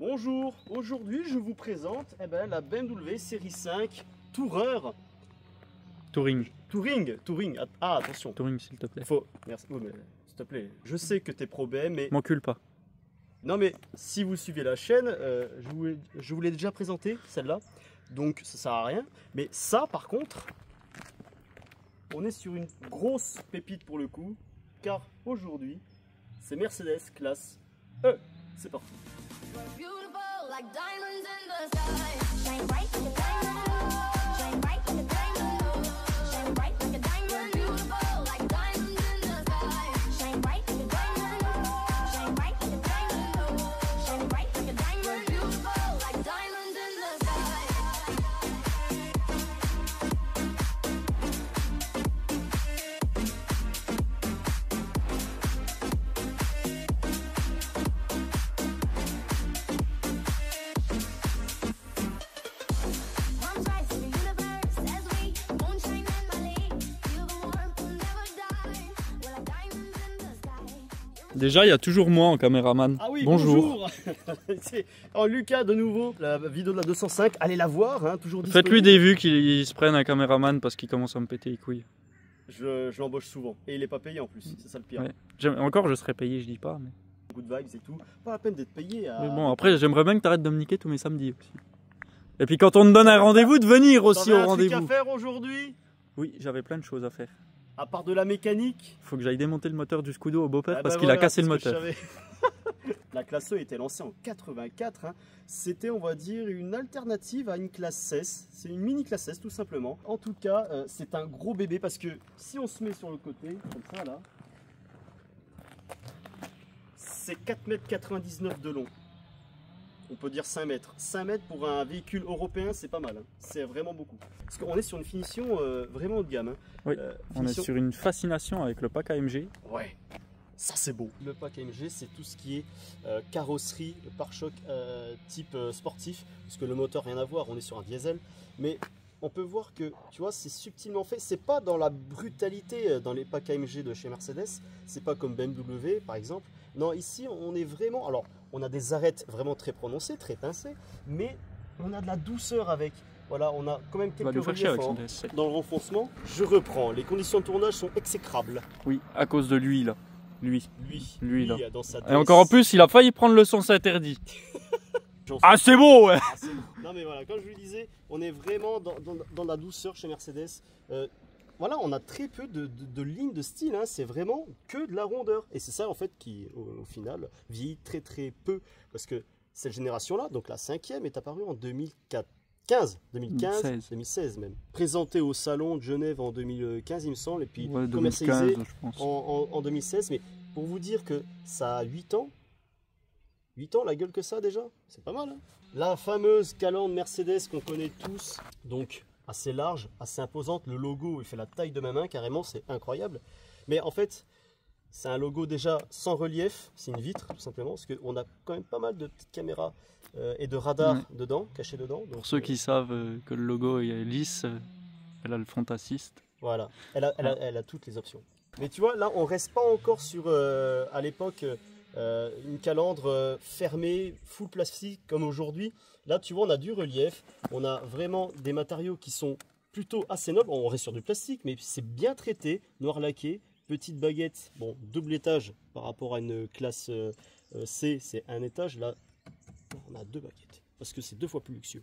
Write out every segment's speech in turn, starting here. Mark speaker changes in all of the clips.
Speaker 1: Bonjour, aujourd'hui je vous présente la BMW série 5 Tourer.
Speaker 2: Touring.
Speaker 1: Touring. Ah, attention.
Speaker 2: Touring, s'il te plaît.
Speaker 1: Merci. Oh, mais, s'il te plaît, je sais que t'es pro BM, mais...
Speaker 2: M'encule pas.
Speaker 1: Non, mais si vous suivez la chaîne, je vous l'ai déjà présenté, celle-là. Donc ça sert à rien. Mais ça, par contre, on est sur une grosse pépite pour le coup. Car aujourd'hui, c'est Mercedes classe E. C'est parti.
Speaker 2: Déjà, il y a toujours moi en caméraman.
Speaker 1: Ah oui,
Speaker 2: bonjour.
Speaker 1: C'est Lucas de nouveau, la vidéo de la 205. Allez la voir, hein, toujours disponible.
Speaker 2: Faites-lui des vues qu'il se prenne un caméraman parce qu'il commence à me péter les couilles.
Speaker 1: Je l'embauche souvent. Et il n'est pas payé en plus, c'est ça le pire.
Speaker 2: Ouais. Encore, je serais payé, je dis pas. Mais...
Speaker 1: Good vibes et tout. Pas la peine d'être payé.
Speaker 2: Mais bon, après, j'aimerais bien que tu arrêtes de me niquer tous mes samedis aussi. Et puis quand on te donne un rendez-vous, de venir aussi au rendez-vous.
Speaker 1: T'as un truc à faire aujourd'hui?
Speaker 2: Oui, j'avais plein de choses à faire.
Speaker 1: À part de la mécanique?
Speaker 2: Faut que j'aille démonter le moteur du Scudo au beau-père parce qu'il
Speaker 1: voilà,
Speaker 2: a cassé le moteur.
Speaker 1: La classe E était lancée en 84. Hein. C'était, on va dire, une alternative à une classe S. C'est une mini classe S tout simplement. En tout cas, c'est un gros bébé parce que si on se met sur le côté, comme ça là, c'est 4,99 m de long. On peut dire 5 mètres. 5 mètres pour un véhicule européen, c'est pas mal. Hein. C'est vraiment beaucoup. Parce qu'on est sur une finition vraiment haut de gamme. Hein.
Speaker 2: Oui, on est sur une fascination avec le pack AMG.
Speaker 1: Ouais, ça c'est beau. Le pack AMG, c'est tout ce qui est carrosserie, pare-choc type sportif. Parce que le moteur, rien à voir, on est sur un diesel. Mais on peut voir que, tu vois, c'est subtilement fait. C'est pas dans la brutalité dans les packs AMG de chez Mercedes. C'est pas comme BMW, par exemple. Non, ici, on est vraiment... Alors, on a des arêtes vraiment très prononcées, très pincées, mais on a de la douceur avec. Voilà, on a quand même quelques reliefs dans le renfoncement. Je reprends, les conditions de tournage sont exécrables.
Speaker 2: Oui, à cause de lui, là. Lui là.
Speaker 1: Dans sa
Speaker 2: Et encore en plus, il a failli prendre le sens interdit. Ah, c'est beau, ouais.
Speaker 1: Ah, beau. Non, mais voilà, comme je vous le disais, on est vraiment dans la douceur chez Mercedes. Voilà, on a très peu de lignes de style, hein. C'est vraiment que de la rondeur. Et c'est ça en fait qui, au final, vieillit très très peu. Parce que cette génération-là, donc la 5e, est apparue en 2016 même. Présentée au salon de Genève en 2015, il me semble, et puis commercialisée en 2016. Mais pour vous dire que ça a 8 ans, 8 ans la gueule que ça déjà, c'est pas mal. Hein. La fameuse calandre Mercedes qu'on connaît tous, donc assez large, assez imposante. Le logo, il fait la taille de ma main carrément, c'est incroyable. Mais en fait, c'est un logo déjà sans relief, c'est une vitre tout simplement, parce qu'on a quand même pas mal de petites caméras et de radars dedans, cachés dedans. Donc,
Speaker 2: pour ceux qui savent que le logo est lisse, elle a le front assist.
Speaker 1: Voilà, elle a toutes les options. Mais tu vois, là, on reste pas encore sur, à l'époque, une calandre fermée, full plastique comme aujourd'hui. Là, tu vois, on a du relief, on a vraiment des matériaux qui sont plutôt assez nobles. On reste sur du plastique, mais c'est bien traité, noir laqué, petite baguette. Bon, double étage par rapport à une classe C, c'est un étage. Là, on a 2 baguettes, parce que c'est 2 fois plus luxueux.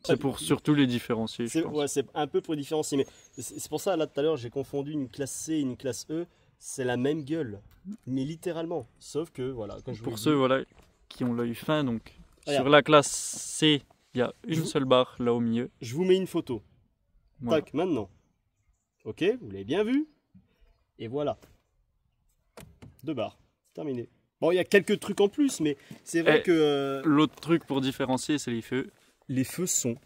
Speaker 2: C'est pour surtout les différencier, je pense.
Speaker 1: Ouais, c'est un peu pour les différencier, mais c'est pour ça, là, tout à l'heure, j'ai confondu une classe C et une classe E. C'est la même gueule, mais littéralement. Sauf que, voilà, quand je
Speaker 2: pour ceux voilà, qui ont l'œil fin, donc...
Speaker 1: Regarde.
Speaker 2: Sur la classe C, il y a une seule barre là au milieu.
Speaker 1: Je vous mets une photo.
Speaker 2: Voilà.
Speaker 1: Tac, maintenant. Ok, vous l'avez bien vu. Et voilà. 2 barres. Terminé. Bon, il y a quelques trucs en plus, mais c'est vrai que...
Speaker 2: L'autre truc pour différencier, c'est les feux.
Speaker 1: Les feux sont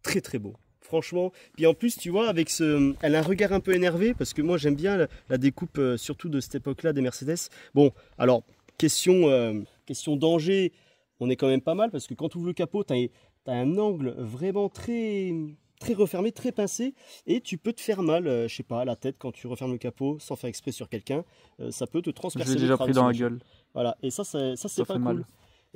Speaker 1: très très beaux. Franchement. Puis en plus, tu vois, avec ce... Elle a un regard un peu énervé, parce que moi, j'aime bien la découpe, surtout de cette époque-là, des Mercedes. Bon, alors, question danger... On est quand même pas mal parce que quand tu ouvres le capot, tu as un angle vraiment très refermé, très pincé et tu peux te faire mal, je sais pas, à la tête quand tu refermes le capot sans faire exprès sur quelqu'un. Ça peut te transpercer.
Speaker 2: Je l'ai déjà pris dans la gueule.
Speaker 1: Voilà, et ça c'est pas cool.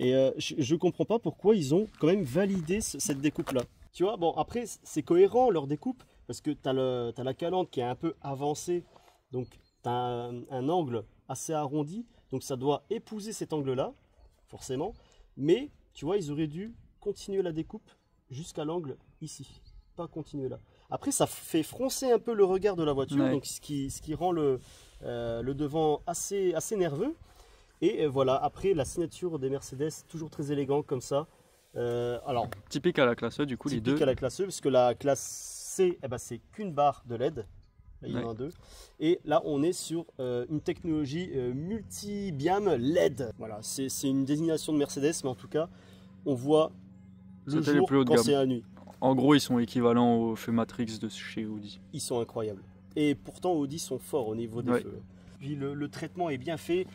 Speaker 1: Et je comprends pas pourquoi ils ont quand même validé cette découpe-là. Tu vois, bon, après, c'est cohérent leur découpe, parce que tu as la calandre qui est un peu avancée, donc tu as un angle assez arrondi, donc ça doit épouser cet angle-là, forcément. Mais, tu vois, ils auraient dû continuer la découpe jusqu'à l'angle ici, pas continuer là. Après, ça fait froncer un peu le regard de la voiture,
Speaker 2: Ouais.
Speaker 1: donc ce qui rend le devant assez nerveux. Et voilà, après la signature des Mercedes, toujours très élégant comme ça. Alors,
Speaker 2: Typique à la classe E, du coup, les
Speaker 1: typique
Speaker 2: deux.
Speaker 1: à la classe E, parce que la classe C, eh ben, c'est qu'une barre de LED. Là, il y en a deux. Et là, on est sur une technologie multi-biam LED. Voilà, c'est une désignation de Mercedes, mais en tout cas, on voit le
Speaker 2: C'était les
Speaker 1: jour
Speaker 2: plus haut de
Speaker 1: quand
Speaker 2: gamme.
Speaker 1: c'est la nuit.
Speaker 2: En gros, ils sont équivalents aux feux Matrix de chez Audi.
Speaker 1: Ils sont incroyables. Et pourtant, Audi sont forts au niveau des feux. Puis le traitement est bien fait,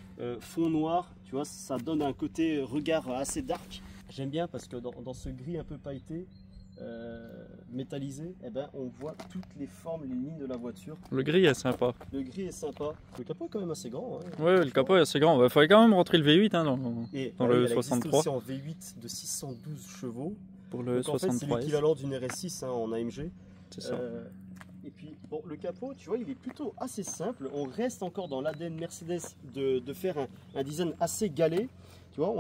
Speaker 1: fond noir, tu vois, ça donne un côté regard assez dark. J'aime bien parce que dans ce gris un peu pailleté, métallisé, eh ben, on voit toutes les formes, les lignes de la voiture.
Speaker 2: Le gris est sympa.
Speaker 1: Le gris est sympa. Le capot est quand même assez grand. Hein,
Speaker 2: Ouais, le capot est assez grand. Il fallait quand même rentrer le V8 hein, dans le
Speaker 1: il existe
Speaker 2: 63.
Speaker 1: aussi en V8 de 612 chevaux.
Speaker 2: Pour le
Speaker 1: Donc, en fait, c'est
Speaker 2: 63.
Speaker 1: l'équivalent d'une RS6 hein, en AMG.
Speaker 2: C'est ça.
Speaker 1: Et puis, bon, le capot, tu vois, il est plutôt assez simple. On reste encore dans l'ADN Mercedes de faire un design assez galé. Tu vois,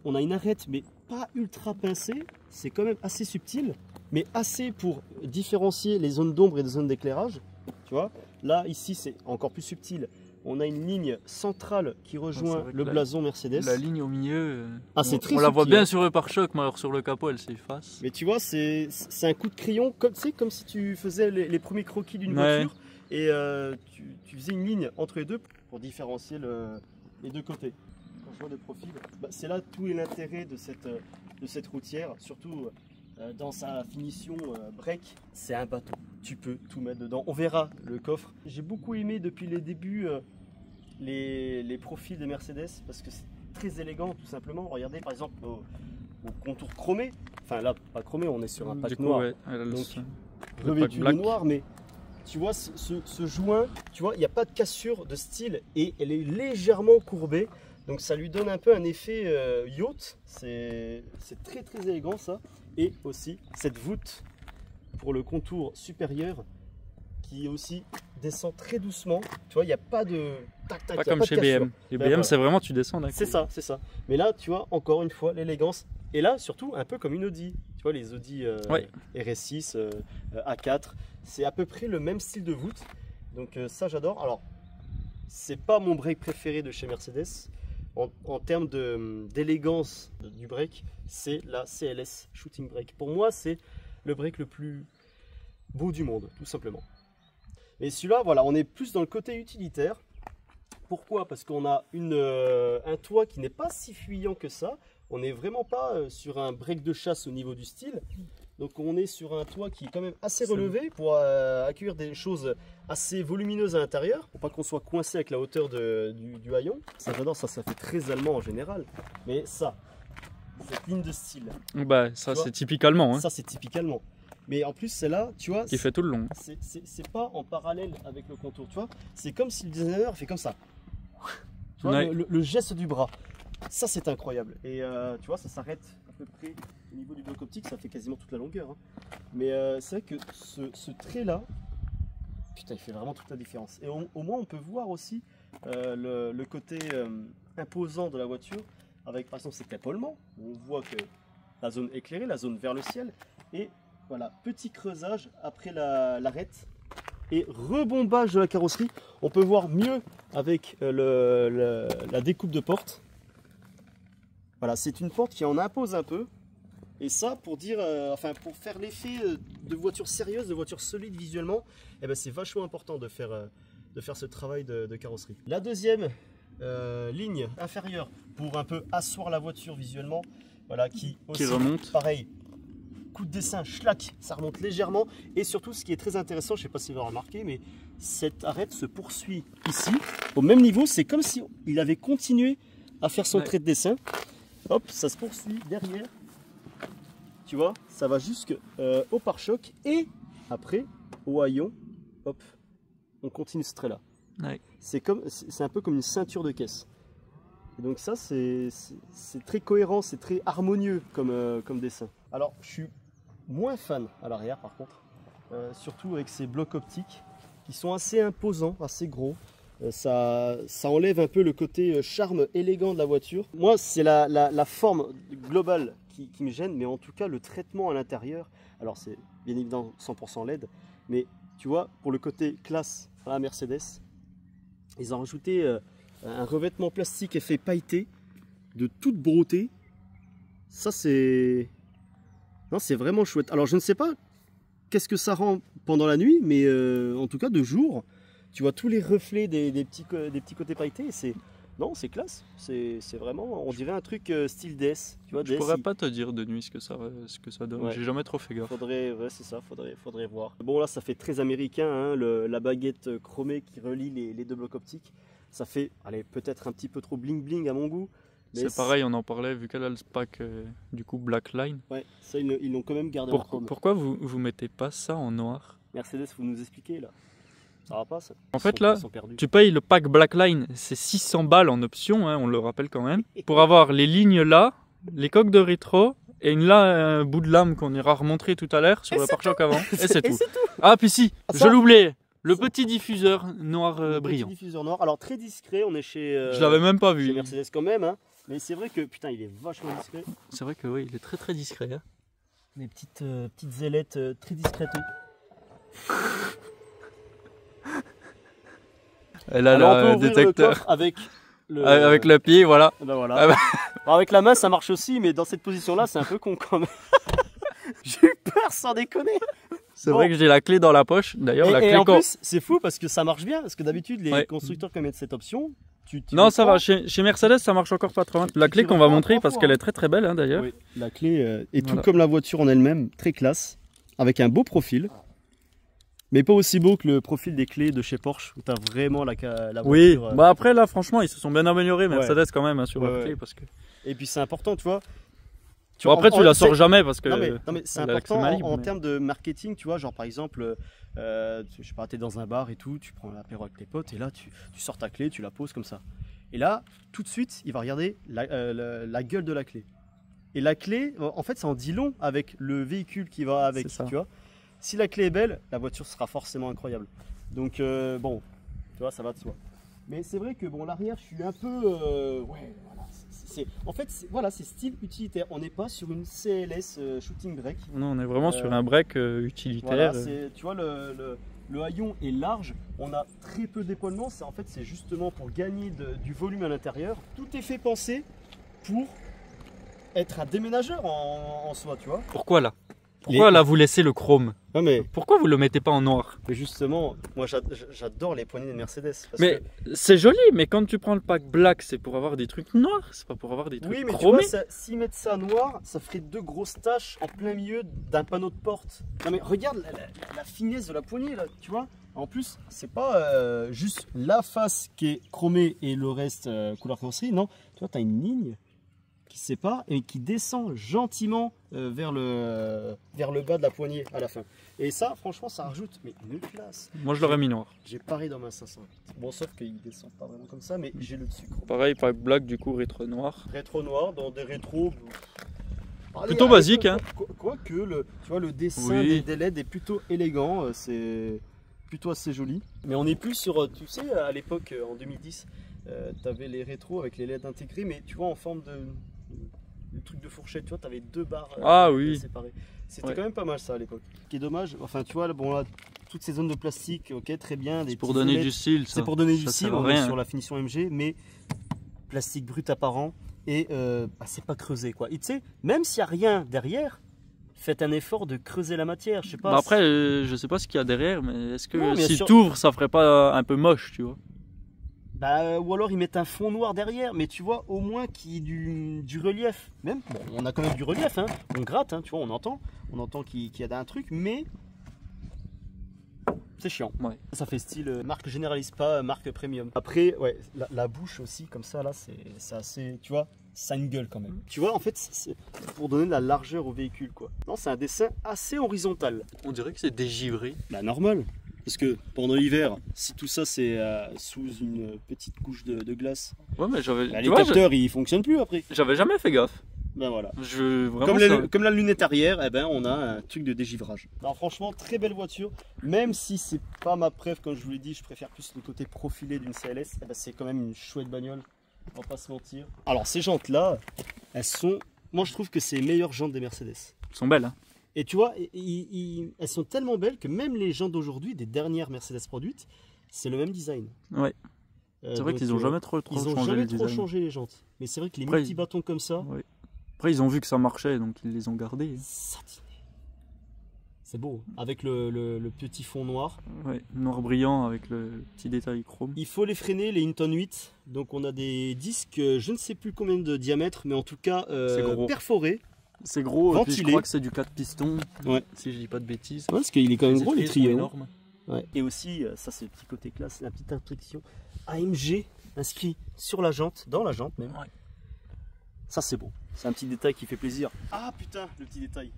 Speaker 1: on a une arête, mais pas ultra pincée. C'est quand même assez subtil, mais assez pour différencier les zones d'ombre et les zones d'éclairage. Tu vois, là, ici, c'est encore plus subtil. On a une ligne centrale qui rejoint le blason Mercedes.
Speaker 2: La ligne au milieu,
Speaker 1: c'est très
Speaker 2: on la voit
Speaker 1: subtil,
Speaker 2: bien sur le pare-choc, mais alors sur le capot, elle s'efface.
Speaker 1: Mais tu vois, c'est un coup de crayon, comme si tu faisais les premiers croquis d'une voiture et tu faisais une ligne entre les deux pour différencier les deux côtés. Quand je vois le profil, c'est là tout est l'intérêt de cette routière, surtout dans sa finition break. C'est un bateau, tu peux tout mettre dedans. On verra le coffre. J'ai beaucoup aimé depuis les débuts les profils des Mercedes parce que c'est très élégant tout simplement. Regardez par exemple au contour chromé, enfin là pas chromé, on est sur un pack noir, donc revêtu de noir, mais tu vois ce joint, tu vois il n'y a pas de cassure de style et elle est légèrement courbée, donc ça lui donne un peu un effet yacht, c'est très élégant ça. Et aussi cette voûte pour le contour supérieur qui aussi descend très doucement, tu vois il n'y a pas de tac tac,
Speaker 2: pas comme chez BM. Les BM voilà. C'est vraiment tu descends d'un coup.
Speaker 1: C'est ça. Mais là tu vois encore une fois l'élégance. Et là surtout un peu comme une Audi. Tu vois les Audi RS6, A4, c'est à peu près le même style de voûte. Donc ça j'adore. Alors c'est pas mon break préféré de chez Mercedes. En termes d'élégance du break, c'est la CLS Shooting Brake. Pour moi c'est le break le plus beau du monde, tout simplement. Et celui-là, voilà, on est plus dans le côté utilitaire. Pourquoi? Parce qu'on a un toit qui n'est pas si fuyant que ça. On n'est vraiment pas sur un break de chasse au niveau du style. Donc on est sur un toit qui est quand même assez relevé pour accueillir des choses assez volumineuses à l'intérieur. Pour pas qu'on soit coincé avec la hauteur du haillon. Ça j'adore, ça fait très allemand en général. Mais ça, cette ligne de style.
Speaker 2: Bah ça c'est typique allemand. Hein.
Speaker 1: Ça c'est typique allemand. Mais en plus celle-là, tu vois,
Speaker 2: qui fait tout le long.
Speaker 1: C'est pas en parallèle avec le contour, tu vois. C'est comme si le designer fait comme ça. Tu vois, le geste du bras. Ça c'est incroyable. Et tu vois, ça s'arrête à peu près au niveau du bloc optique, ça fait quasiment toute la longueur. Hein. Mais c'est vrai que ce trait-là, putain, il fait vraiment toute la différence. Et au moins on peut voir aussi le côté imposant de la voiture avec par exemple cet épaulement. On voit que la zone éclairée, la zone vers le ciel. Et voilà, petit creusage après l'arête et rebombage de la carrosserie. On peut voir mieux avec la découpe de porte. Voilà, c'est une porte qui en impose un peu. Et ça, pour dire, pour faire l'effet de voiture sérieuse, de voiture solide visuellement, eh ben, c'est vachement important de faire ce travail de carrosserie. La deuxième ligne inférieure pour un peu asseoir la voiture visuellement, voilà, qui aussi,
Speaker 2: remonte.
Speaker 1: Pareil. Coup de dessin, schlac, ça remonte légèrement. Et surtout, ce qui est très intéressant, je ne sais pas si vous l'avez remarqué, mais cette arête se poursuit ici, au même niveau. C'est comme si il avait continué à faire son trait de dessin. Hop, ça se poursuit derrière. Tu vois, ça va jusqu'au pare-choc. Et après, au haillon, hop, on continue ce trait-là.
Speaker 2: Ouais.
Speaker 1: C'est un peu comme une ceinture de caisse. Et donc ça, c'est très cohérent, c'est très harmonieux comme dessin. Alors, je suis moins fan à l'arrière, par contre. Surtout avec ces blocs optiques qui sont assez imposants, assez gros. Ça enlève un peu le côté charme élégant de la voiture. Moi, c'est la forme globale qui me gêne, mais en tout cas, le traitement à l'intérieur. Alors, c'est bien évidemment 100% LED, mais tu vois, pour le côté classe à la Mercedes, ils ont rajouté un revêtement plastique effet pailleté de toute beauté. Ça, c'est vraiment chouette. Alors, je ne sais pas qu'est-ce que ça rend pendant la nuit, mais en tout cas, de jour, tu vois tous les reflets des petits côtés pailletés. Non, c'est classe. C'est vraiment, on dirait un truc style DS. Tu vois,
Speaker 2: Je pourrais pas te dire de nuit ce que ça donne.
Speaker 1: Ouais.
Speaker 2: J'ai jamais trop fait gaffe.
Speaker 1: Ouais, c'est ça, faudrait voir. Bon, là, ça fait très américain, hein, la baguette chromée qui relie les deux blocs optiques. Ça fait, allez, peut-être un petit peu trop bling bling à mon goût.
Speaker 2: C'est pareil, on en parlait, vu qu'elle a le pack du coup Black Line.
Speaker 1: Ouais, ça, ils l'ont quand même gardé en chrome.
Speaker 2: Pourquoi vous mettez pas ça en noir?
Speaker 1: Mercedes, vous nous expliquez là. Ça va pas, ça.
Speaker 2: En fait, là, tu payes le pack Black Line, c'est 600 balles en option, hein, on le rappelle quand même, pour avoir les lignes là, les coques de rétro, et un bout de lame qu'on ira remontrer tout à l'heure sur le pare-choc avant, et c'est tout. Ah, puis si, je l'oubliais, le petit diffuseur noir brillant.
Speaker 1: Petit diffuseur noir, alors très discret, on est chez...
Speaker 2: je l'avais même pas vu.
Speaker 1: Chez Mercedes quand même, hein, mais c'est vrai que, putain, il est vachement discret.
Speaker 2: C'est vrai que oui, il est très très discret. Hein.
Speaker 1: Les petites ailettes très discrètes.
Speaker 2: Elle a
Speaker 1: alors,
Speaker 2: le détecteur.
Speaker 1: Avec
Speaker 2: le pied, voilà.
Speaker 1: Ben voilà.
Speaker 2: Ah bah.
Speaker 1: Alors, avec la main, ça marche aussi, mais dans cette position-là, c'est un peu con quand même. J'ai eu peur sans déconner.
Speaker 2: C'est vrai que j'ai la clé dans la poche. D'ailleurs, la clé
Speaker 1: en plus, c'est fou parce que ça marche bien. Parce que d'habitude, les constructeurs qui mettent cette option,
Speaker 2: non, ça va. Chez Mercedes, ça marche encore pas trop mal. La clé qu'on va montrer parce qu'elle est très très belle, hein, d'ailleurs.
Speaker 1: Oui, la clé est tout comme la voiture en elle-même, très classe, avec un beau profil. Mais pas aussi beau que le profil des clés de chez Porsche où tu as vraiment la voiture.
Speaker 2: Oui, bah après là franchement ils se sont bien améliorés Mercedes quand même hein, sur la clé parce que...
Speaker 1: Et puis c'est important tu vois.
Speaker 2: Bon, après tu la sors jamais parce que...
Speaker 1: Non mais c'est important en termes de marketing tu vois, genre par exemple, je sais pas, t'es dans un bar et tout, tu prends l'apéro avec tes potes et là tu sors ta clé, tu la poses comme ça. Et là tout de suite il va regarder la gueule de la clé. Et la clé, en fait ça en dit long avec le véhicule qui va avec, tu vois. Si la clé est belle, la voiture sera forcément incroyable. Donc bon, tu vois, ça va de soi. Mais c'est vrai que bon, l'arrière, je suis un peu, ouais, voilà. En fait, voilà, c'est style utilitaire. On n'est pas sur une CLS shooting break.
Speaker 2: Non, on est vraiment sur un break utilitaire.
Speaker 1: Voilà, tu vois, le haillon est large. On a très peu d'épaulement. En fait, c'est justement pour gagner du volume à l'intérieur. Tout est fait penser pour être un déménageur en soi, tu vois.
Speaker 2: Pourquoi là? Pourquoi là vous laissez le chrome?
Speaker 1: Non mais
Speaker 2: pourquoi vous le mettez pas en noir?
Speaker 1: Mais justement, moi j'adore les poignées de Mercedes.
Speaker 2: Mais c'est joli, mais quand tu prends le pack black, c'est pour avoir des trucs noirs, c'est pas pour avoir des trucs chromés.
Speaker 1: Tu vois, s'ils mettent ça noir, ça ferait deux grosses taches en plein milieu d'un panneau de porte. Non mais regarde la finesse de la poignée là, tu vois. En plus, c'est pas juste la face qui est chromée et le reste couleur carrosserie, non. Tu vois, tu as une ligne qui se sépare et qui descend gentiment vers le bas de la poignée à la fin. Et ça, franchement, ça rajoute mais une classe.
Speaker 2: Moi, je l'aurais mis noir.
Speaker 1: J'ai pareil dans ma 508. Bon, sauf qu'il descend pas vraiment comme ça, mais j'ai le dessus.
Speaker 2: Pareil, pack black, du coup, rétro noir.
Speaker 1: Rétro noir, dans des rétros...
Speaker 2: Plutôt basique, hein.
Speaker 1: Quoique, tu vois, le dessin des LED est plutôt élégant, c'est plutôt assez joli. Mais on n'est plus sur, tu sais, à l'époque, en 2010, tu avais les rétros avec les LED intégrés, mais tu vois, en forme de... Le truc de fourchette, tu vois, tu avais deux barres séparées. C'était quand même pas mal ça à l'époque. Ce qui est dommage, enfin tu vois, bon là, toutes ces zones de plastique, ok, très bien.
Speaker 2: C'est pour donner du style, ça.
Speaker 1: C'est pour donner du style, on est sur la finition MG, mais plastique brut apparent et c'est pas creusé quoi. Et tu sais, même s'il n'y a rien derrière, faites un effort de creuser la matière, je sais pas.
Speaker 2: Bah après, je sais pas ce qu'il y a derrière, mais est-ce que si tu ouvres, ça ferait pas un peu moche, tu vois?
Speaker 1: Bah, ou alors ils mettent un fond noir derrière, mais tu vois au moins qu'il y ait du relief. Même, bon, on a quand même du relief, hein. On gratte, hein, tu vois, on entend qu'il y a un truc, mais c'est chiant.
Speaker 2: Ouais.
Speaker 1: Ça fait style marque généralise pas, marque premium. Après, ouais, la bouche aussi, comme ça, là, c'est assez, tu vois, ça a une gueule quand même. Tu vois, en fait, c'est pour donner de la largeur au véhicule, quoi. Non, c'est un dessin assez horizontal.
Speaker 2: On dirait que c'est dégivré.
Speaker 1: Bah, normal. Parce que pendant l'hiver, si tout ça c'est sous une petite couche de glace,
Speaker 2: Ouais, mais
Speaker 1: les capteurs ils fonctionnent plus après.
Speaker 2: J'avais jamais fait gaffe.
Speaker 1: Ben voilà.
Speaker 2: Vraiment,
Speaker 1: Comme la lunette arrière, eh ben, on a un truc de dégivrage. Alors franchement, très belle voiture. Même si c'est pas ma préf, comme je vous l'ai dit, je préfère plus le côté profilé d'une CLS. Eh ben, c'est quand même une chouette bagnole. On va pas se mentir. Alors ces jantes là, elles sont... Moi je trouve que c'est les meilleures jantes des Mercedes.
Speaker 2: Elles sont belles. Hein.
Speaker 1: Et tu vois, elles sont tellement belles que même les jantes d'aujourd'hui, des dernières Mercedes produites, c'est le même design.
Speaker 2: Ouais. C'est vrai qu'ils ont jamais trop
Speaker 1: changé les jantes. Mais c'est vrai que les
Speaker 2: Après,
Speaker 1: petits bâtons comme ça...
Speaker 2: Ouais. Après, ils ont vu que ça marchait, donc ils les ont gardés.
Speaker 1: Satiné. C'est beau, avec le petit fond noir.
Speaker 2: Ouais, noir brillant avec le petit détail chrome.
Speaker 1: Il faut les freiner, les Hinton 8. Donc on a des disques, je ne sais plus combien de diamètre, mais en tout cas perforés.
Speaker 2: C'est gros,
Speaker 1: ventilé.
Speaker 2: Et puis je crois que c'est du 4 pistons,
Speaker 1: ouais.
Speaker 2: Si je dis pas de bêtises.
Speaker 1: Ouais, parce qu'il est quand même gros, les trios.
Speaker 2: Énormes.
Speaker 1: Ouais. Et aussi, ça c'est le petit côté classe, la petite inscription AMG inscrit sur la jante, dans la jante même.
Speaker 2: Ouais.
Speaker 1: Ça c'est beau, c'est un petit détail qui fait plaisir. Ah putain, le petit détail.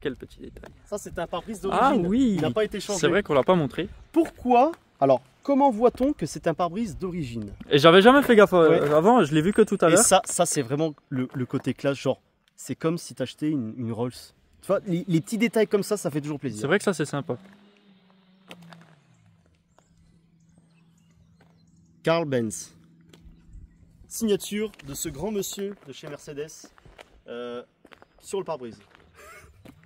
Speaker 2: Quel petit détail.
Speaker 1: Ça c'est un pare-brise d'origine.
Speaker 2: Ah oui.
Speaker 1: Il n'a pas été changé.
Speaker 2: C'est vrai qu'on l'a pas montré.
Speaker 1: Pourquoi? Alors, comment voit-on que c'est un pare-brise d'origine?
Speaker 2: Et j'avais jamais fait gaffe avant, je l'ai vu que tout à l'heure.
Speaker 1: Et ça c'est vraiment le côté classe, genre, c'est comme si tu achetais une Rolls. Tu vois, les petits détails comme ça fait toujours plaisir.
Speaker 2: C'est vrai que ça c'est sympa.
Speaker 1: Carl Benz. Signature de ce grand monsieur de chez Mercedes sur le pare-brise.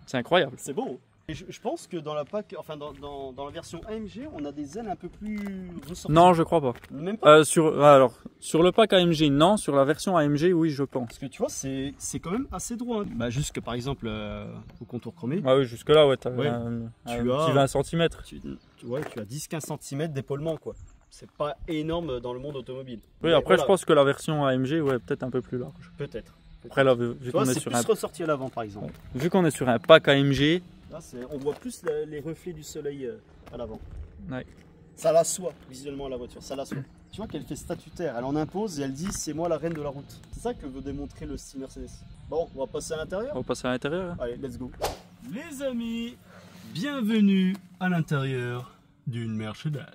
Speaker 2: C'est incroyable.
Speaker 1: C'est beau. Et je pense que dans la dans la version AMG, on a des ailes un peu plus ressorties.
Speaker 2: Non, je crois pas.
Speaker 1: Même pas.
Speaker 2: Sur le pack AMG, non. Sur la version AMG, oui, je pense.
Speaker 1: Parce que tu vois, c'est quand même assez droit. Hein. Bah, jusque par exemple au contour chromé.
Speaker 2: Ah oui, jusque là, ouais, tu as
Speaker 1: tu
Speaker 2: un
Speaker 1: as
Speaker 2: petit 20 cm.
Speaker 1: Tu as 10-15 cm d'épaulement, quoi. C'est pas énorme dans le monde automobile.
Speaker 2: Oui, après, je pense que la version AMG, ouais, peut-être un peu plus large.
Speaker 1: Peut-être.
Speaker 2: Après, là, vu qu'on est sur
Speaker 1: plus ressorti à l'avant, par exemple.
Speaker 2: Vu qu'on est sur un pack AMG,
Speaker 1: là, on voit plus les reflets du soleil à l'avant.
Speaker 2: Ouais.
Speaker 1: Ça l'assoit visuellement la voiture, ça l'assoit. Tu vois qu'elle fait statutaire, elle en impose et elle dit c'est moi la reine de la route. C'est ça que veut démontrer le style Mercedes. Bon, on va passer à l'intérieur.
Speaker 2: On va passer à l'intérieur. Hein.
Speaker 1: Allez, let's go. Les amis, bienvenue à l'intérieur d'une Mercedes.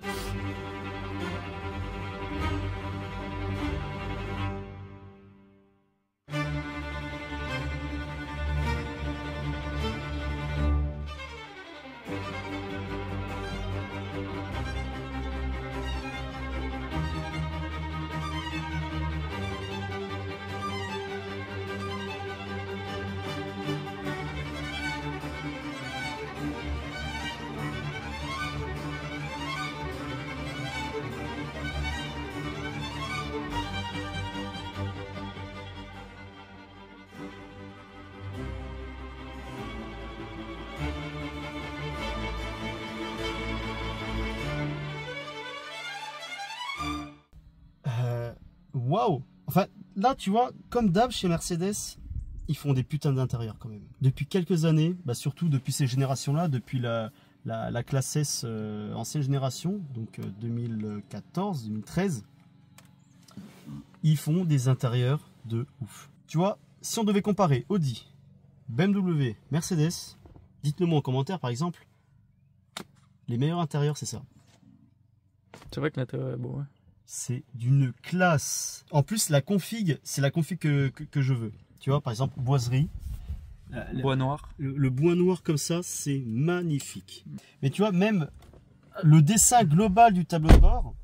Speaker 1: Waouh! Enfin, là, tu vois, comme d'hab chez Mercedes, ils font des putains d'intérieur quand même. Depuis quelques années, bah surtout depuis ces générations-là, depuis la classe S ancienne génération, donc 2014, 2013, ils font des intérieurs de ouf. Tu vois, si on devait comparer Audi, BMW, Mercedes, dites-le moi en commentaire par exemple, les meilleurs intérieurs c'est ça.
Speaker 2: C'est vrai que l'intérieur est beau, ouais.
Speaker 1: C'est d'une classe. En plus, la config, c'est la config que je veux. Tu vois, par exemple, boiserie.
Speaker 2: Bois noir.
Speaker 1: Le bois noir comme ça, c'est magnifique. Mais tu vois, même le dessin global du tableau de bord,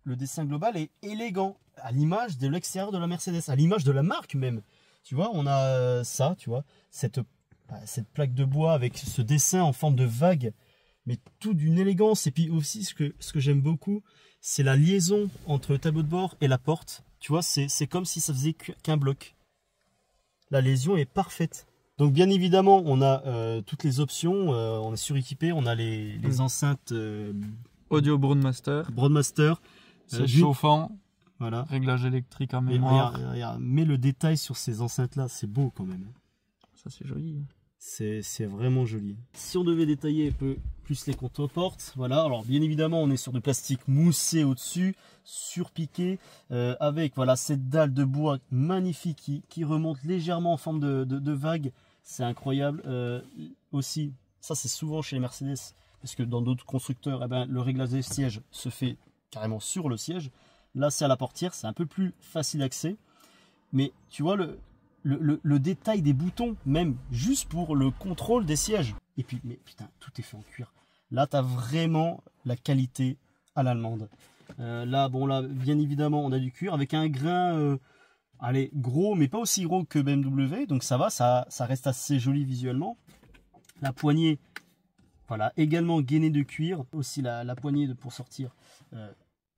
Speaker 1: le dessin global est élégant, à l'image de l'extérieur de la Mercedes, à l'image de la marque même. Tu vois, on a ça, tu vois, cette plaque de bois avec ce dessin en forme de vague, mais tout d'une élégance. Et puis aussi, ce que j'aime beaucoup, c'est la liaison entre le tableau de bord et la porte. Tu vois, c'est comme si ça faisait qu'un bloc. La liaison est parfaite. Donc bien évidemment, on a toutes les options. On est suréquipé. On a les enceintes
Speaker 2: Audio Broadmaster.
Speaker 1: C'est
Speaker 2: chauffant.
Speaker 1: Voilà.
Speaker 2: Réglage électrique en mémoire.
Speaker 1: Regarde, mets le détail sur ces enceintes-là. C'est beau quand même.
Speaker 2: Ça, c'est joli.
Speaker 1: C'est vraiment joli. Si on devait détailler un peu plus les contreportes, voilà. Alors bien évidemment, on est sur du plastique moussé au-dessus, surpiqué, avec voilà cette dalle de bois magnifique qui remonte légèrement en forme de vague. C'est incroyable. Aussi, ça c'est souvent chez les Mercedes. parce que dans d'autres constructeurs, eh ben, le réglage des sièges se fait carrément sur le siège. Là, c'est à la portière, c'est un peu plus facile d'accès. Mais tu vois le détail des boutons, même juste pour le contrôle des sièges. Et puis, mais putain, tout est fait en cuir. Là, tu as vraiment la qualité à l'allemande. Là, bon, là, bien évidemment, on a du cuir avec un grain, allez, gros, mais pas aussi gros que BMW. Donc ça va, ça reste assez joli visuellement. La poignée, voilà, également gainée de cuir. Aussi la poignée pour sortir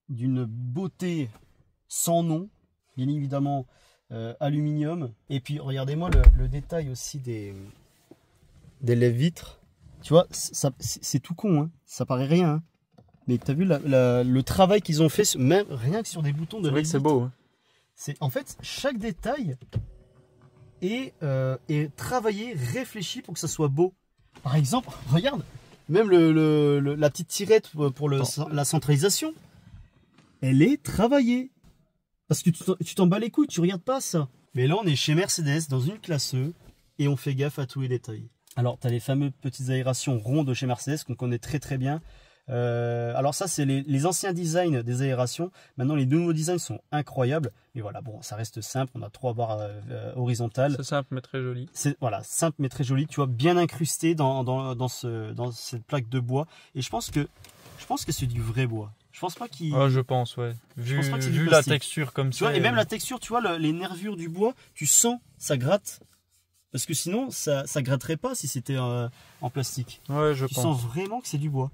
Speaker 1: d'une beauté sans nom. Bien évidemment, aluminium. Et puis, regardez-moi le détail aussi des lèvres-vitres. Tu vois, c'est tout con, hein. Ça paraît rien. Hein. Mais tu as vu le travail qu'ils ont fait, même rien que sur des boutons de lèvres-vitres.
Speaker 2: C'est beau. Hein.
Speaker 1: En fait, chaque détail est travaillé, réfléchi pour que ça soit beau. Par exemple, regarde, même la petite tirette pour la centralisation, elle est travaillée. Parce que tu t'en bats les couilles, tu regardes pas ça. Mais là, on est chez Mercedes, dans une classe E, et on fait gaffe à tous les détails. Alors, tu as les fameuses petites aérations rondes chez Mercedes, qu'on connaît très très bien. Alors ça, c'est les anciens designs des aérations. Maintenant, les nouveaux designs sont incroyables. Mais voilà, bon, ça reste simple. On a 3 barres horizontales.
Speaker 2: C'est simple, mais très joli.
Speaker 1: Voilà, simple, mais très joli. Tu vois, bien incrusté dans cette plaque de bois. Et je pense que c'est du vrai bois. Je pense pas qu'il...
Speaker 2: Ah, je pense, ouais. Vu la
Speaker 1: plastique.
Speaker 2: texture comme
Speaker 1: ça. Et même la texture, tu vois, les nervures du bois, tu sens, ça gratte. Parce que sinon, ça gratterait pas si c'était en plastique.
Speaker 2: Ouais, je pense.
Speaker 1: Tu sens vraiment que c'est du bois.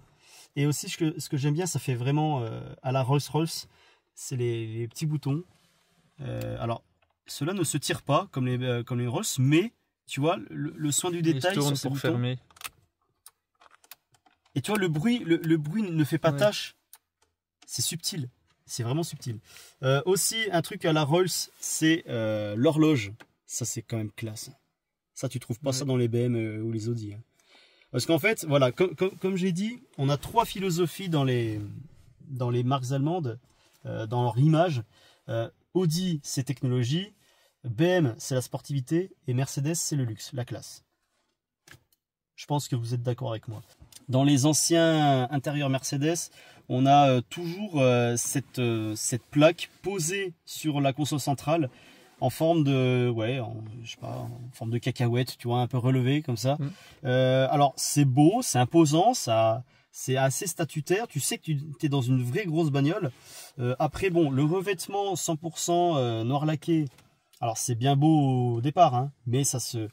Speaker 1: Et aussi, ce que j'aime bien, ça fait vraiment à la Rolls-Royce, c'est les petits boutons. Alors, ceux-là ne se tirent pas comme les Rolls, mais tu vois, le soin du détail sur ces boutons.
Speaker 2: Fermer.
Speaker 1: Et tu vois, le bruit ne fait pas tâche. C'est subtil. C'est vraiment subtil. Aussi, un truc à la Rolls, c'est l'horloge. Ça, c'est quand même classe. Ça, tu trouves pas ça dans les BM ou les Audi. Hein. Parce qu'en fait, voilà, comme j'ai dit, on a 3 philosophies dans les marques allemandes, dans leur image. Audi, c'est technologie. BM, c'est la sportivité. Et Mercedes, c'est le luxe, la classe. Je pense que vous êtes d'accord avec moi. Dans les anciens intérieurs Mercedes, on a toujours cette plaque posée sur la console centrale en forme de, je sais pas, en forme de cacahuète, tu vois, un peu relevée comme ça. Alors c'est beau, c'est imposant, c'est assez statutaire. Tu sais que tu es dans une vraie grosse bagnole. Après, bon, le revêtement 100% noir laqué. Alors c'est bien beau au départ, hein, mais ça se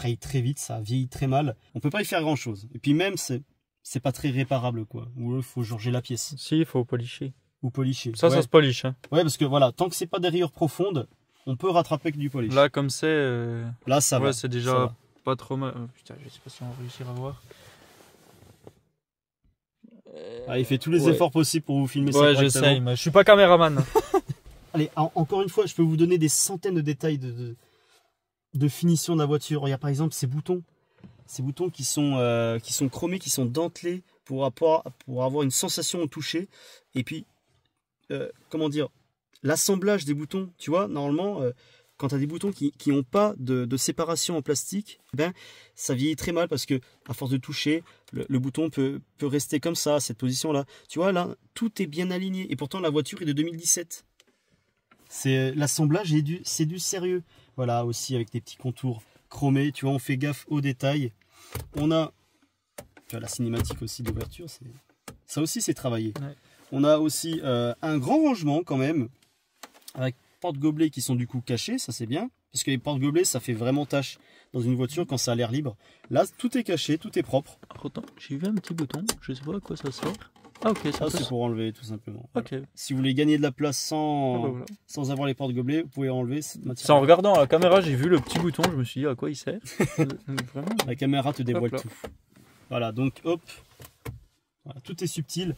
Speaker 1: raye très vite, ça vieillit très mal. On peut pas y faire grand chose. Et puis même c'est pas très réparable quoi. Ou il faut changer la pièce.
Speaker 2: Si, il faut polisher.
Speaker 1: Ou polisher.
Speaker 2: Ça se polish. Hein.
Speaker 1: Ouais, parce que voilà, tant que c'est pas des rayures profondes, on peut rattraper avec du polish.
Speaker 2: Là comme c'est.
Speaker 1: Là ça va.
Speaker 2: C'est déjà pas trop mal. Oh, putain, je sais pas si on va réussir à voir.
Speaker 1: Ah, il fait tous les efforts possibles pour vous filmer ça.
Speaker 2: Ouais, j'essaye, mais je suis pas caméraman.
Speaker 1: Allez, encore une fois, je peux vous donner des centaines de détails de finition de la voiture. Regarde par exemple ces boutons. Ces boutons qui sont chromés, qui sont dentelés pour avoir une sensation au toucher. Et puis, comment dire, l'assemblage des boutons, tu vois, normalement, quand tu as des boutons qui n'ont pas de séparation en plastique, ben, ça vieillit très mal parce que à force de toucher, le bouton peut rester comme ça, cette position-là. Tu vois, là, tout est bien aligné. Et pourtant, la voiture est de 2017. L'assemblage, c'est du sérieux. Voilà, aussi avec des petits contours chromés. Tu vois, on fait gaffe aux détails. On a tu vois, la cinématique aussi d'ouverture. Ça aussi, c'est travaillé. Ouais. On a aussi un grand rangement quand même, avec porte-gobelets qui sont du coup cachés. Ça, c'est bien. Parce que les porte-gobelets, ça fait vraiment tâche dans une voiture quand ça a l'air libre. Là, tout est caché, tout est propre.
Speaker 2: Attends, j'ai vu un petit bouton. Je sais pas à quoi ça sert. Ah ok, ça
Speaker 1: c'est pour enlever tout simplement.
Speaker 2: Ok.
Speaker 1: Voilà. Si vous voulez gagner de la place sans avoir les porte-gobelets, vous pouvez enlever cette matière.
Speaker 2: C'est en regardant à la caméra, j'ai vu le petit bouton, je me suis dit à quoi il sert.
Speaker 1: Vraiment. La caméra te dévoile tout. Voilà, donc hop, voilà, tout est subtil.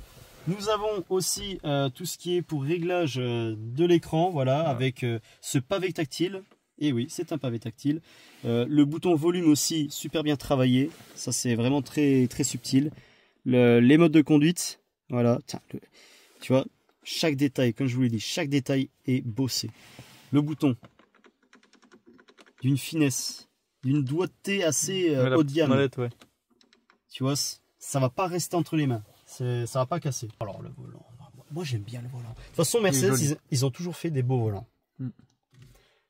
Speaker 1: Nous avons aussi tout ce qui est pour réglage de l'écran, voilà, avec ce pavé tactile. Et oui, c'est un pavé tactile. Le bouton volume aussi, super bien travaillé. Ça, c'est vraiment très, très subtil. Les modes de conduite. Voilà, tiens, tu vois, chaque détail, comme je vous l'ai dit, chaque détail est bossé. Le bouton, d'une finesse, d'une doigté assez haut de gamme.
Speaker 2: Molette, ouais.
Speaker 1: Tu vois, ça va pas rester entre les mains. Ça va pas casser. Alors le volant, moi j'aime bien le volant. De toute façon, Mercedes, ils ont toujours fait des beaux volants.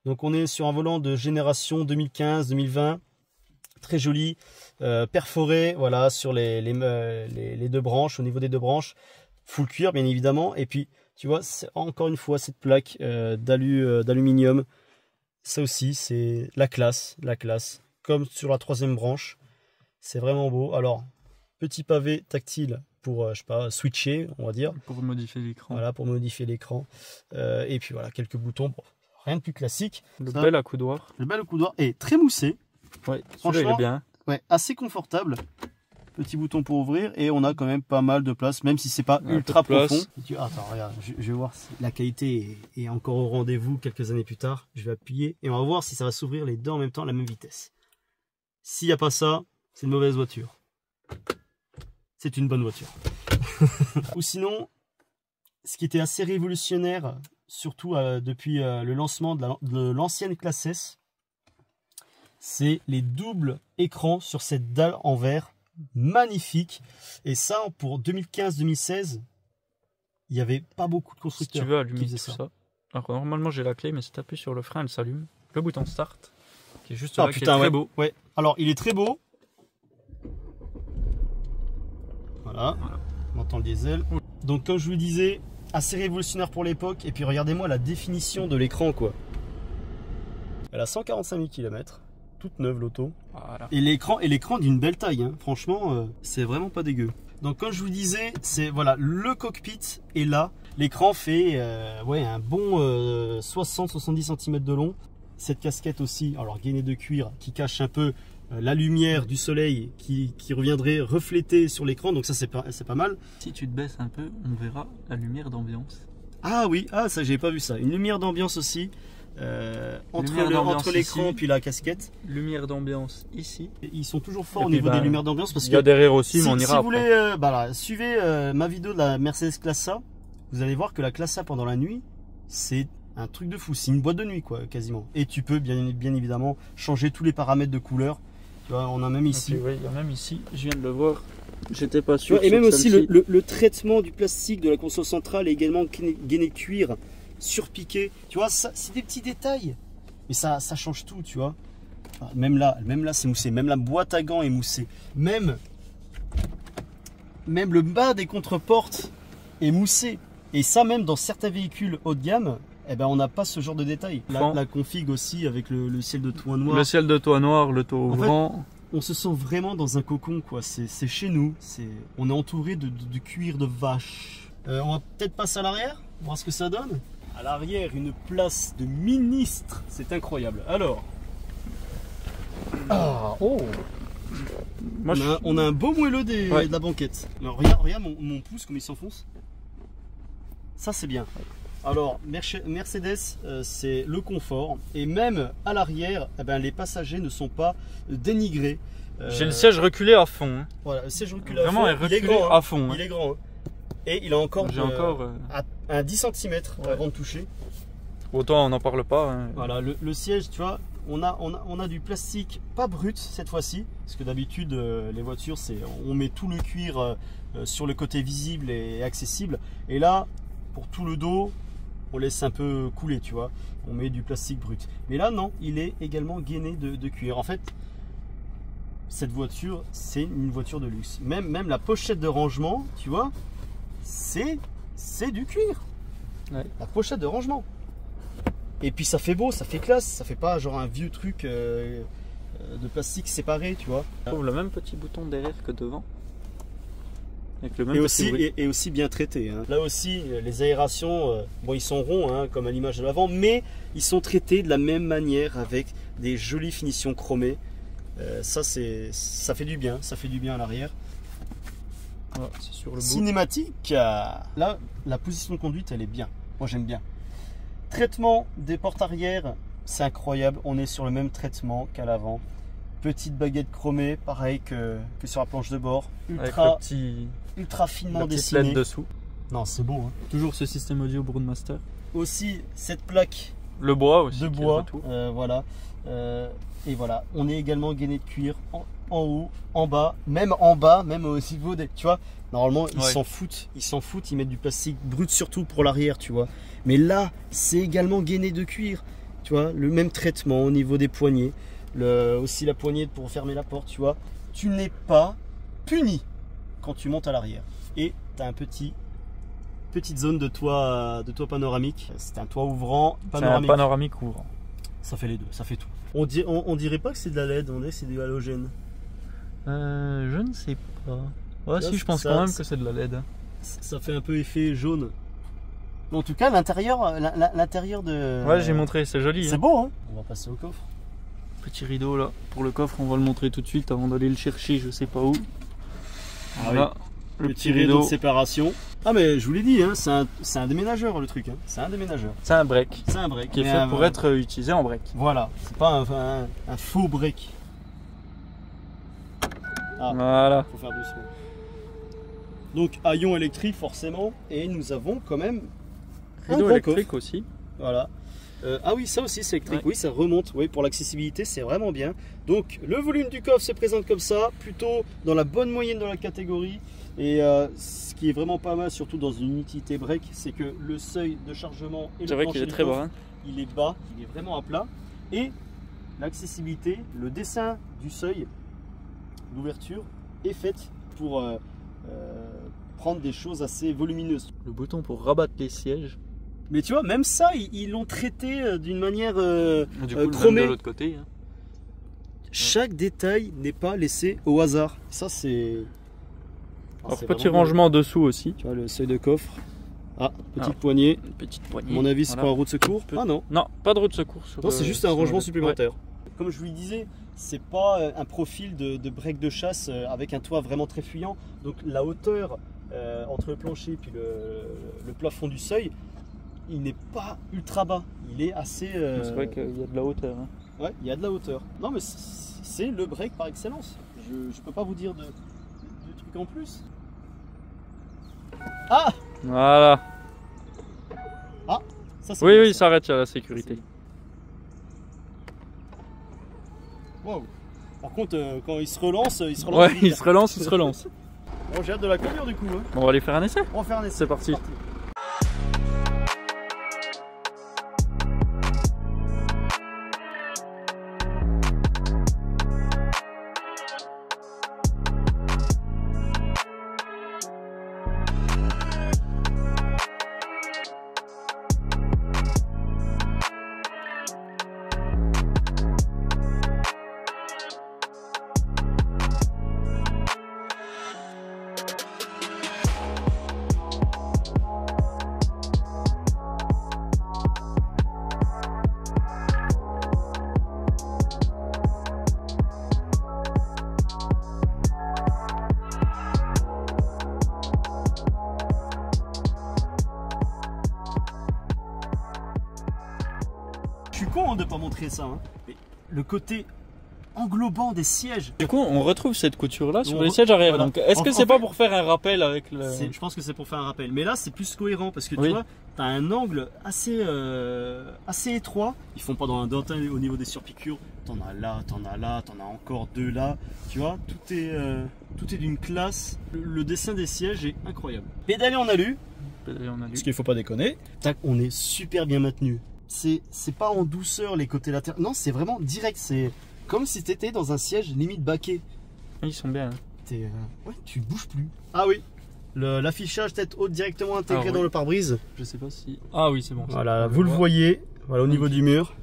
Speaker 1: Donc on est sur un volant de génération 2015-2020. Très joli, perforé, voilà, sur les deux branches, au niveau des deux branches. Full cuir, bien évidemment. Et puis, tu vois, encore une fois, cette plaque d'aluminium. Ça aussi, c'est la classe. Comme sur la troisième branche. C'est vraiment beau. Alors, petit pavé tactile pour, je sais pas, switcher, on va dire.
Speaker 2: Pour modifier l'écran.
Speaker 1: Voilà, pour modifier l'écran. Et puis voilà, quelques boutons. Bon, rien de plus classique.
Speaker 2: Le bel accoudoir.
Speaker 1: Le bel accoudoir est très moussé.
Speaker 2: Ouais, franchement, il est bien.
Speaker 1: Ouais, assez confortable. Petit bouton pour ouvrir et on a quand même pas mal de place, même si c'est pas ultra profond. Attends, regarde, je vais voir si la qualité est encore au rendez-vous quelques années plus tard. Je vais appuyer et on va voir si ça va s'ouvrir les deux en même temps à la même vitesse. S'il n'y a pas ça, c'est une mauvaise voiture. C'est une bonne voiture. Ou sinon, ce qui était assez révolutionnaire, surtout depuis le lancement de l'ancienne classe S, c'est les doubles écrans sur cette dalle en verre. Magnifique. Et ça, pour 2015-2016, il n'y avait pas beaucoup de constructeurs.
Speaker 2: Si tu veux allumer
Speaker 1: qui faisaient
Speaker 2: ça. Alors normalement j'ai la clé, mais si tu appuies sur le frein, elle s'allume. Le bouton start, qui est juste
Speaker 1: là,
Speaker 2: qui est très beau.
Speaker 1: Ouais. Alors il est très beau. Voilà. On entend le diesel. Donc comme je vous le disais, assez révolutionnaire pour l'époque. Et puis regardez-moi la définition de l'écran, quoi. Elle a 145 000 km. Toute neuve l'auto. Voilà. Et l'écran d'une belle taille, hein. Franchement, c'est vraiment pas dégueu. Donc comme je vous disais, c'est voilà, le cockpit est là. L'écran fait un bon 60-70 cm de long. Cette casquette aussi, alors gainée de cuir, qui cache un peu la lumière du soleil qui reviendrait refléter sur l'écran. Donc ça c'est pas mal.
Speaker 2: Si tu te baisses un peu, on verra la lumière d'ambiance.
Speaker 1: Ah oui, ça j'avais pas vu ça. Une lumière d'ambiance aussi. Entre l'écran puis la casquette.
Speaker 2: Lumière d'ambiance ici.
Speaker 1: Et ils sont toujours forts au niveau des lumières d'ambiance parce que.
Speaker 2: Il y a derrière aussi, mais on ira
Speaker 1: si vous voulez, suivez ma vidéo de la Mercedes Classe A, vous allez voir que la Classe A pendant la nuit, c'est un truc de fou. C'est une boîte de nuit, quoi, quasiment. Et tu peux bien évidemment changer tous les paramètres de couleur. Tu vois, on a même ici.
Speaker 2: Okay, oui, il y a même ici. Je viens de le voir. J'étais pas sûr.
Speaker 1: Et même aussi le traitement du plastique de la console centrale est également gainé de cuir. Surpiqué, tu vois, c'est des petits détails, mais ça change tout, tu vois. Même là c'est moussé, même la boîte à gants est moussée, même le bas des contreportes est moussé, et ça même dans certains véhicules haut de gamme, eh ben on n'a pas ce genre de détails. La config aussi avec le ciel de toit noir.
Speaker 2: Le ciel de toit noir, le toit ouvrant.
Speaker 1: On se sent vraiment dans un cocon, quoi. C'est chez nous, on est entouré de cuir de vache. On va peut-être passer à l'arrière, voir ce que ça donne. À l'arrière, une place de ministre, c'est incroyable. Alors, on a un beau moelleux de la banquette. Alors, regarde mon pouce comme il s'enfonce. Ça c'est bien. Alors Mercedes, c'est le confort et même à l'arrière, les passagers ne sont pas dénigrés.
Speaker 2: J'ai le siège reculé à fond. Hein.
Speaker 1: Voilà, le siège reculé
Speaker 2: à fond. Vraiment, il est grand, à fond. Hein.
Speaker 1: Il est grand. Hein. Et il a encore, à 10 cm avant de toucher.
Speaker 2: Autant on n'en parle pas. Hein.
Speaker 1: Voilà, le siège, tu vois, on a du plastique pas brut cette fois-ci. Parce que d'habitude, les voitures, on met tout le cuir sur le côté visible et accessible. Et là, pour tout le dos, on laisse un peu couler, tu vois. On met du plastique brut. Mais là, non, il est également gainé de cuir. En fait, cette voiture, c'est une voiture de luxe. Même la pochette de rangement, tu vois, c'est du cuir. Ouais. La pochette de rangement. Et puis ça fait beau, ça fait classe, ça fait pas genre un vieux truc de plastique séparé, tu vois.
Speaker 2: Je trouve le même petit bouton derrière que devant. Avec le même
Speaker 1: et aussi bien traité. Hein. Là aussi, les aérations, bon, ils sont ronds, hein, comme à l'image de l'avant, mais ils sont traités de la même manière avec des jolies finitions chromées. Ça fait du bien, à l'arrière.
Speaker 2: Voilà, c'est sur le bout.
Speaker 1: Cinématique, là, la position de conduite, elle est bien. Moi, j'aime bien. Traitement des portes arrière, c'est incroyable. On est sur le même traitement qu'à l'avant. Petite baguette chromée, pareil que sur la planche de bord. Ultra finement dessiné.
Speaker 2: Dessous.
Speaker 1: Non, c'est beau. Hein.
Speaker 2: Toujours ce système audio Broadmaster.
Speaker 1: Aussi, cette plaque
Speaker 2: le bois aussi,
Speaker 1: de bois. Voilà. Et voilà, on est également gainé de cuir en haut, en bas, même au niveau des... Tu vois, normalement, ils s'en foutent, ils mettent du plastique brut surtout pour l'arrière, tu vois. Mais là, c'est également gainé de cuir, tu vois, le même traitement au niveau des poignées, aussi la poignée pour fermer la porte, tu vois. Tu n'es pas puni quand tu montes à l'arrière. Et tu as petite zone de toit panoramique. C'est un toit ouvrant, panoramique.
Speaker 2: C'est un panoramique ouvrant.
Speaker 1: Ça fait les deux, ça fait tout. On dirait pas que c'est de la LED, on dirait que c'est du halogène.
Speaker 2: Je ne sais pas. Ouais,
Speaker 1: là,
Speaker 2: si, je pense quand même que c'est de la LED.
Speaker 1: Ça fait un peu effet jaune. En tout cas, l'intérieur de...
Speaker 2: Ouais, j'ai montré, c'est joli.
Speaker 1: C'est beau, hein. On va passer au coffre.
Speaker 2: Petit rideau là, pour le coffre, on va le montrer tout de suite avant d'aller le chercher, je sais pas où.
Speaker 1: Voilà, le petit rideau de séparation. Ah mais je vous l'ai dit, hein, c'est un déménageur le truc, hein. C'est un déménageur.
Speaker 2: C'est un break.
Speaker 1: C'est un break.
Speaker 2: Qui est fait pour être utilisé en break.
Speaker 1: Voilà, c'est pas un faux break. Ah,
Speaker 2: voilà.
Speaker 1: Faut faire doucement. Donc haillon électrique forcément, et nous avons quand même
Speaker 2: rideau électrique aussi.
Speaker 1: Voilà. Ah oui, ça aussi c'est électrique, oui, ça remonte, oui, pour l'accessibilité c'est vraiment bien. Donc le volume du coffre se présente comme ça, plutôt dans la bonne moyenne de la catégorie. Et ce qui est vraiment pas mal, surtout dans une utilité break, c'est que le seuil de chargement et le
Speaker 2: vrai qu'il est très bas, hein.
Speaker 1: Il est bas, il est vraiment à plat. Et l'accessibilité, le dessin du seuil d'ouverture est fait pour prendre des choses assez volumineuses.
Speaker 2: Le bouton pour rabattre les sièges.
Speaker 1: Mais tu vois, même ça, ils l'ont traité d'une manière
Speaker 2: du coup,
Speaker 1: chromée.
Speaker 2: de l'autre côté. Hein.
Speaker 1: Chaque détail n'est pas laissé au hasard. Ça, c'est...
Speaker 2: Alors, petit rangement dessous aussi.
Speaker 1: Tu vois, le seuil de coffre. Ah, petite poignée.
Speaker 2: Une petite poignée.
Speaker 1: À mon avis, c'est pas un roue de secours. Ah non.
Speaker 2: Non, pas de roue de secours.
Speaker 1: Non, c'est juste un rangement supplémentaire. Ouais. Comme je vous le disais, c'est pas un profil de break de chasse avec un toit vraiment très fuyant. Donc la hauteur entre le plancher et puis le plafond du seuil, il n'est pas ultra bas, il est assez...
Speaker 2: C'est vrai qu'il y a de la hauteur. Hein.
Speaker 1: Ouais, il y a de la hauteur. Non mais c'est le break par excellence. Je peux pas vous dire de trucs en plus. Ah,
Speaker 2: voilà.
Speaker 1: Ah, ça c'est...
Speaker 2: Oui, ça arrête, il y a la sécurité.
Speaker 1: Wow. Par contre, quand il se relance, il se relance.
Speaker 2: Ouais, il se relance.
Speaker 1: Bon, j'ai hâte de la conduire du coup. Hein.
Speaker 2: Bon, on va aller faire un essai.
Speaker 1: On va faire un essai.
Speaker 2: C'est parti.
Speaker 1: Je suis con de ne pas montrer ça. Hein. Mais le côté englobant des sièges.
Speaker 2: Du coup, on retrouve cette couture là sur les sièges arrière. Voilà. Donc, est-ce que c'est pas pour faire un rappel avec le...
Speaker 1: Je pense que c'est pour faire un rappel. Mais là, c'est plus cohérent parce que tu vois, tu as un angle assez étroit. Ils font pas dans un dentelle au niveau des surpiqûres. T'en as là, t'en as encore deux là. Tu vois, tout est d'une classe. Le dessin des sièges est incroyable. Pédalier en alu. Parce qu'il faut pas déconner. Tac, on est super bien maintenu. C'est pas en douceur les côtés latéraux. Non, c'est vraiment direct. C'est comme si tu étais dans un siège limite baquet.
Speaker 2: Ils sont bien. Hein.
Speaker 1: Ouais, tu bouges plus. Ah oui, l'affichage tête haute directement intégré dans le pare-brise.
Speaker 2: Je sais pas si... Ah oui, c'est bon.
Speaker 1: Voilà, vous le voyez. Voilà, au niveau du mur.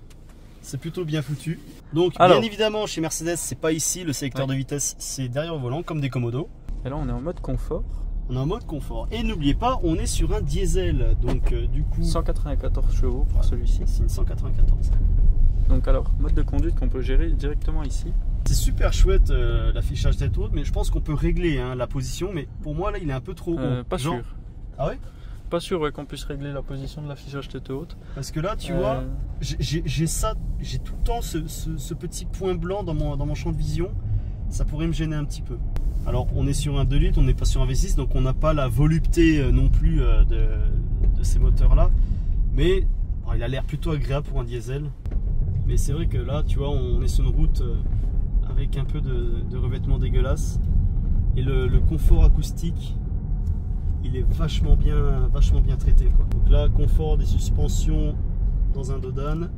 Speaker 1: C'est plutôt bien foutu. Donc, bien évidemment, chez Mercedes, c'est pas ici. Le sélecteur de vitesse, c'est derrière le volant, comme des commodos.
Speaker 2: Et là, on est en mode confort.
Speaker 1: On est en mode confort. Et n'oubliez pas, on est sur un diesel. Donc, du coup...
Speaker 2: 194 chevaux pour celui-ci.
Speaker 1: C'est une 194.
Speaker 2: Donc alors, mode de conduite qu'on peut gérer directement ici.
Speaker 1: C'est super chouette l'affichage tête haute, mais je pense qu'on peut régler la position. Mais pour moi, là, il est un peu trop haut.
Speaker 2: Pas sûr.
Speaker 1: Ah ouais?
Speaker 2: Pas sûr qu'on puisse régler la position de l'affichage tête haute.
Speaker 1: Parce que là, tu vois, j'ai tout le temps ce petit point blanc dans mon champ de vision. Ça pourrait me gêner un petit peu. Alors, on est sur un 2 litres, on n'est pas sur un V6, donc on n'a pas la volupté non plus de ces moteurs-là. Mais bon, il a l'air plutôt agréable pour un diesel. Mais c'est vrai que là, tu vois, on est sur une route avec un peu de revêtement dégueulasse. Et le confort acoustique, il est vachement bien traité, quoi. Donc là, confort des suspensions dans un Dodane.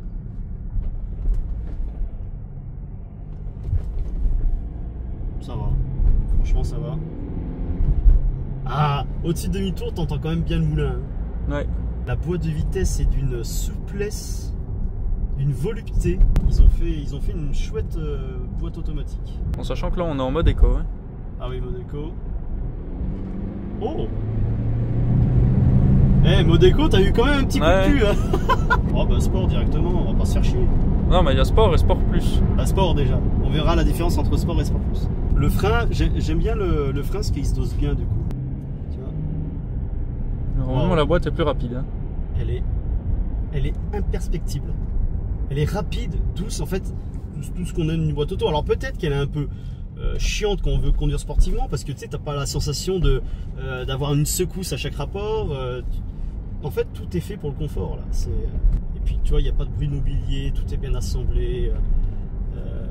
Speaker 1: Ça va. Franchement, ça va. Ah, au-dessus de demi-tour, t'entends quand même bien le moulin. Hein.
Speaker 2: Ouais.
Speaker 1: La boîte de vitesse est d'une souplesse, d'une volupté. Ils ont fait une chouette boîte automatique.
Speaker 2: En sachant que là, on est en mode éco. Hein.
Speaker 1: Ah oui, mode éco. Oh! Eh, mode éco, t'as eu quand même un petit coup de cul, hein. Oh bah sport directement, on va pas se faire chier.
Speaker 2: Non, mais il y a sport et sport plus.
Speaker 1: Bah sport déjà, on verra la différence entre sport et sport plus. Le frein, j'aime bien le frein parce qu'il se dose bien du coup. Tu vois.
Speaker 2: Normalement, la boîte est plus rapide. Hein.
Speaker 1: Elle est imperceptible. Elle est rapide, douce, en fait, tout ce qu'on a d'une boîte auto. Alors peut-être qu'elle est un peu chiante quand on veut conduire sportivement parce que tu sais, t'as pas la sensation d'avoir une secousse à chaque rapport. En fait, tout est fait pour le confort là. Et puis tu vois, il n'y a pas de bruit de mobilier, tout est bien assemblé.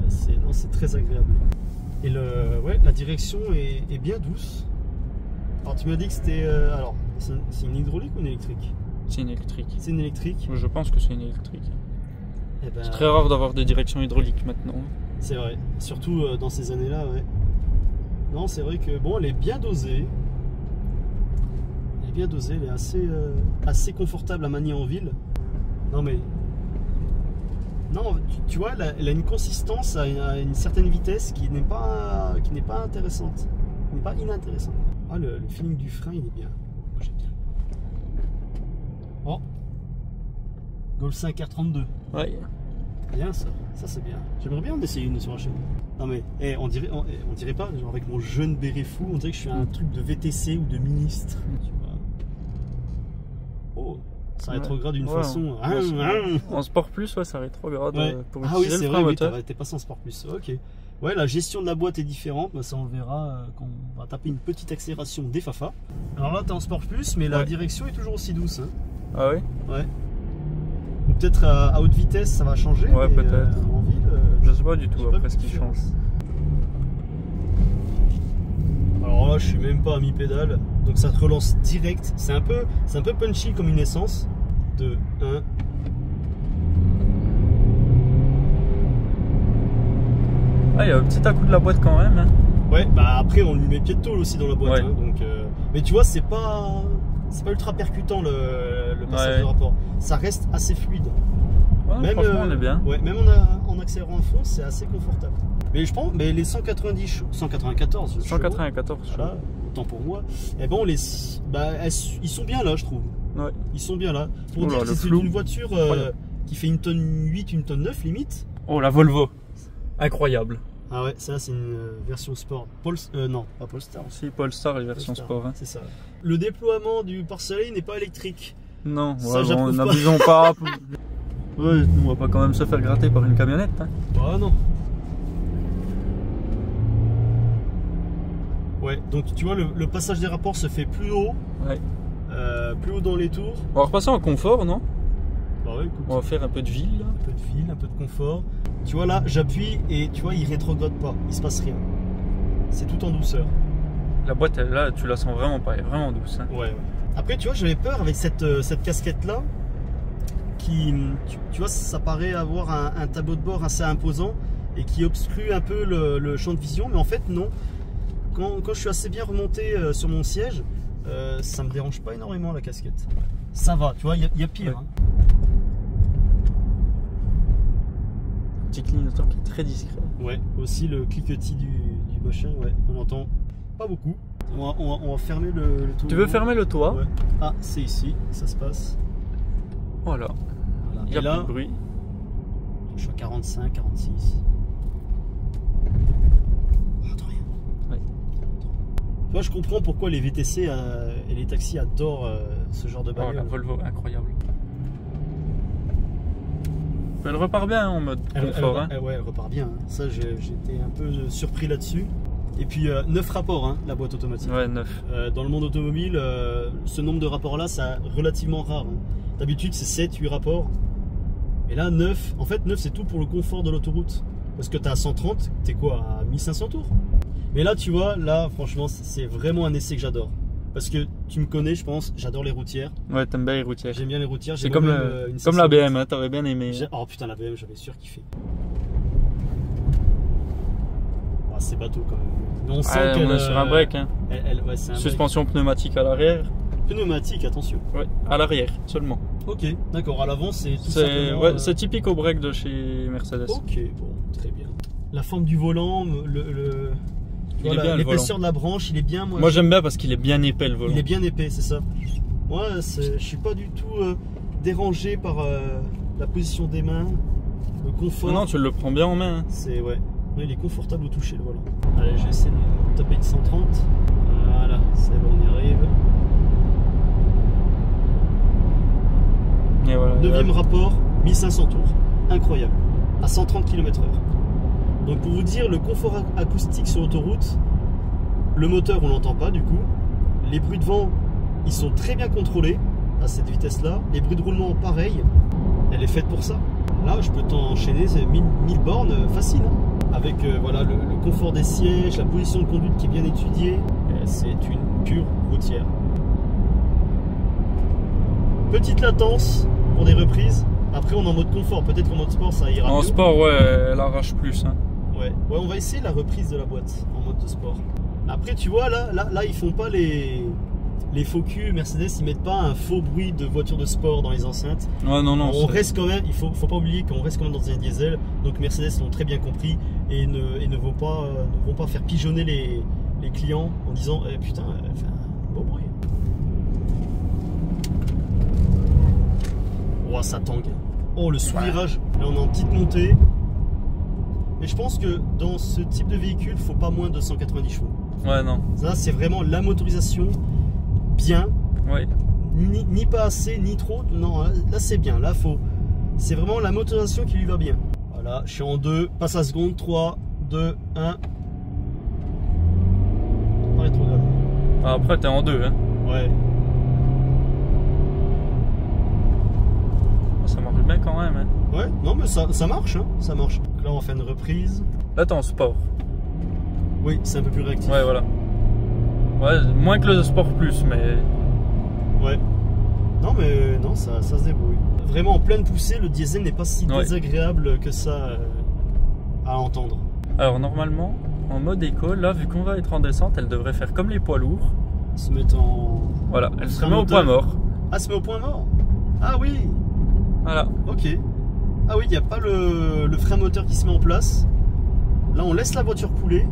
Speaker 1: C'est très agréable. Et la direction est bien douce. Alors tu m'as dit que c'était... c'est une hydraulique ou une électrique?
Speaker 2: C'est une électrique.
Speaker 1: C'est une électrique?
Speaker 2: Je pense que c'est une électrique.
Speaker 1: Eh ben,
Speaker 2: c'est très rare d'avoir des directions hydrauliques maintenant.
Speaker 1: C'est vrai, surtout dans ces années-là, ouais. Non, c'est vrai que bon, elle est bien dosée. Elle est bien dosée, elle est assez confortable à manier en ville. Non mais... Non, tu vois, elle a une consistance à une certaine vitesse qui n'est pas intéressante. Qui n'est pas inintéressante. Ah, le feeling du frein, il est bien. Moi, j'aime bien. Oh, Golf 5 R32.
Speaker 2: Ouais.
Speaker 1: Bien ça c'est bien. J'aimerais bien en essayer une sur un chaîne. Non mais, on dirait pas, genre avec mon jeune béret fou, on dirait que je suis un truc de VTC ou de ministre. Tu vois. Oh, ça rétrograde d'une façon.
Speaker 2: En sport plus, ouais, ça rétrograde pour
Speaker 1: ah oui,
Speaker 2: utiliser
Speaker 1: c'est
Speaker 2: le frein
Speaker 1: vrai,
Speaker 2: moteur.
Speaker 1: oui, t'es passé en sport plus. Ok. Ouais, la gestion de la boîte est différente, mais ça on verra quand on va taper une petite accélération des Fafa. Alors là, t'es en sport plus, mais la direction est toujours aussi douce. Hein.
Speaker 2: Ah oui?
Speaker 1: Ouais. Ou peut-être à haute vitesse, ça va changer.
Speaker 2: Ouais, peut-être.
Speaker 1: En ville,
Speaker 2: je sais pas du tout après ce qui change.
Speaker 1: Alors là, je suis même pas à mi-pédale, donc ça te relance direct. C'est un peu punchy comme une essence. 2, 1.
Speaker 2: Ah, il y a un petit à-coup de la boîte quand même. Hein.
Speaker 1: Ouais, bah après on lui met pied de tôle aussi dans la boîte. Hein, donc, mais tu vois, c'est pas ultra percutant le passage de rapport. Ça reste assez fluide.
Speaker 2: Ouais, même, franchement, on est bien.
Speaker 1: Ouais, même en accélérant à fond, c'est assez confortable. Mais je pense, les 194.
Speaker 2: Voilà,
Speaker 1: autant pour moi. Et bon, ils sont bien là, je trouve.
Speaker 2: Ouais.
Speaker 1: Ils sont bien là. Pour dire que c'est une voiture qui fait 1 tonne 8, 1 tonne 9 limite.
Speaker 2: Oh, la Volvo. Incroyable.
Speaker 1: Ah ouais, ça c'est une version sport. Non, pas Polestar.
Speaker 2: Si, Polestar, les versions sport. Hein.
Speaker 1: C'est ça. Le déploiement du pare-soleil n'est pas électrique.
Speaker 2: Non,
Speaker 1: ça,
Speaker 2: n'abusons pas. Ouais, on va pas quand même se faire gratter par une camionnette. Hein.
Speaker 1: Ah non. Ouais, donc tu vois, le passage des rapports se fait plus haut.
Speaker 2: Ouais.
Speaker 1: Plus haut dans les tours.
Speaker 2: On va repasser en confort, non?
Speaker 1: Bah ouais, écoute.
Speaker 2: On va faire un peu de ville. Là.
Speaker 1: Un peu de ville, un peu de confort. Tu vois là, j'appuie et tu vois, il rétrograde pas, il se passe rien. C'est tout en douceur.
Speaker 2: La boîte, là, tu la sens vraiment pas, elle est vraiment douce. Hein.
Speaker 1: Ouais. Après, tu vois, j'avais peur avec cette casquette là, qui, tu vois, ça paraît avoir un tableau de bord assez imposant et qui obstrue un peu le champ de vision, mais en fait non. Quand je suis assez bien remonté sur mon siège, ça me dérange pas énormément la casquette. Ça va, tu vois, il y a pire.
Speaker 2: Ouais.
Speaker 1: Hein.
Speaker 2: Petit clignotant qui est très discret.
Speaker 1: Ouais, aussi le cliquetis du machin, ouais, on entend pas beaucoup. On va fermer le toit.
Speaker 2: Tu veux fermer le toit?
Speaker 1: Ouais. Ah, c'est ici, ça se passe.
Speaker 2: Voilà. Il y a plus de bruit.
Speaker 1: Je suis à 45, 46. On entend rien.
Speaker 2: Ouais.
Speaker 1: Tu vois, je comprends pourquoi les VTC et les taxis adorent ce genre de bagnole.
Speaker 2: Oh, la Volvo, incroyable. Elle repart bien en mode confort.
Speaker 1: Ouais, elle repart bien. Hein. Ça, j'étais un peu surpris là-dessus. Et puis 9 rapports, hein, la boîte automatique.
Speaker 2: Ouais, 9.
Speaker 1: Dans le monde automobile, ce nombre de rapports-là, c'est relativement rare. Hein. D'habitude, c'est 7-8 rapports. Et là 9, en fait 9 c'est tout pour le confort de l'autoroute. Parce que t'es à 130, t'es quoi, à 1500 tours? Mais là tu vois, là franchement c'est vraiment un essai que j'adore. Parce que tu me connais, je pense, j'adore les routières.
Speaker 2: Ouais, t'aimes bien les routières.
Speaker 1: J'aime bien les routières.
Speaker 2: C'est comme, comme la BM, hein, t'avais bien aimé.
Speaker 1: Oh putain, la BM, j'avais surkiffé. Oh, c'est bateau quand même. Mais on sent
Speaker 2: on est sur un break. Hein.
Speaker 1: Ouais, c'est un
Speaker 2: suspension break. Pneumatique à l'arrière.
Speaker 1: Pneumatique, attention.
Speaker 2: Ouais, à l'arrière seulement.
Speaker 1: Ok, d'accord. À l'avant, c'est tout simplement...
Speaker 2: Ouais, c'est typique au break de chez Mercedes.
Speaker 1: Ok, bon, très bien. La forme du volant, l'épaisseur de la branche, il est bien.
Speaker 2: Moi j'aime bien parce qu'il est bien épais le volant.
Speaker 1: Il est bien épais, c'est ça. Moi, je suis pas du tout dérangé par la position des mains, le confort.
Speaker 2: Non, tu le prends bien en main. Hein.
Speaker 1: C'est ouais. Non, il est confortable au toucher le volant. Allez, je vais essayer de taper une 130. Voilà, c'est bon, on y arrive.
Speaker 2: Et voilà.
Speaker 1: 9e rapport, 1500 tours. Incroyable. À 130 km/h. Donc pour vous dire, le confort acoustique sur l'autoroute, le moteur on l'entend pas du coup. Les bruits de vent, ils sont très bien contrôlés à cette vitesse-là. Les bruits de roulement, pareil. Elle est faite pour ça. Là, je peux t'enchaîner 1000 bornes facile. Hein. Avec voilà, le confort des sièges, la position de conduite qui est bien étudiée. C'est une pure routière. Petite latence pour des reprises. Après, on est en mode confort. Peut-être qu'en mode sport, ça ira mieux.
Speaker 2: En sport, ouais, elle arrache plus. Hein.
Speaker 1: Ouais, on va essayer la reprise de la boîte en mode de sport. Après, tu vois, là ils font pas les faux culs. Mercedes, ils mettent pas un faux bruit de voiture de sport dans les enceintes.
Speaker 2: Ouais, non.
Speaker 1: On reste quand même, faut pas oublier qu'on reste quand même dans un diesel. Donc Mercedes l'ont très bien compris et ne vont pas faire pigeonner les clients en disant putain, elle fait un beau bruit. Oh, ça tangue. Oh, le sous-virage. Là, on est en petite montée. Mais je pense que dans ce type de véhicule, faut pas moins de 190 chevaux.
Speaker 2: Ouais, non.
Speaker 1: Ça, c'est vraiment la motorisation bien.
Speaker 2: Ouais.
Speaker 1: Ni pas assez, ni trop. Non, là, c'est bien. Là, c'est vraiment la motorisation qui lui va bien. Voilà, je suis en 2. Passe à seconde. 3, 2, 1. Pas rétrograde.
Speaker 2: Après, t'es en 2. Hein.
Speaker 1: Ouais.
Speaker 2: Ça marche bien quand même. Hein.
Speaker 1: Ouais, non, mais ça marche. Hein. Ça marche. Donc là, on va faire une reprise.
Speaker 2: Là, t'es en sport.
Speaker 1: Oui, c'est un peu plus réactif.
Speaker 2: Ouais, voilà. Ouais, moins que le sport plus, mais...
Speaker 1: Ouais. Non, mais non, ça se débrouille. Vraiment, en pleine poussée, le diesel n'est pas si désagréable que ça à entendre.
Speaker 2: Alors, normalement, en mode éco, là, vu qu'on va être en descente, elle devrait faire comme les poids lourds.
Speaker 1: Se mettre en...
Speaker 2: Voilà, elle se met au point mort.
Speaker 1: Ah, se met au point mort. Ah oui.
Speaker 2: Voilà.
Speaker 1: Ok. Ah oui, il n'y a pas le frein moteur qui se met en place. Là, on laisse la voiture couler.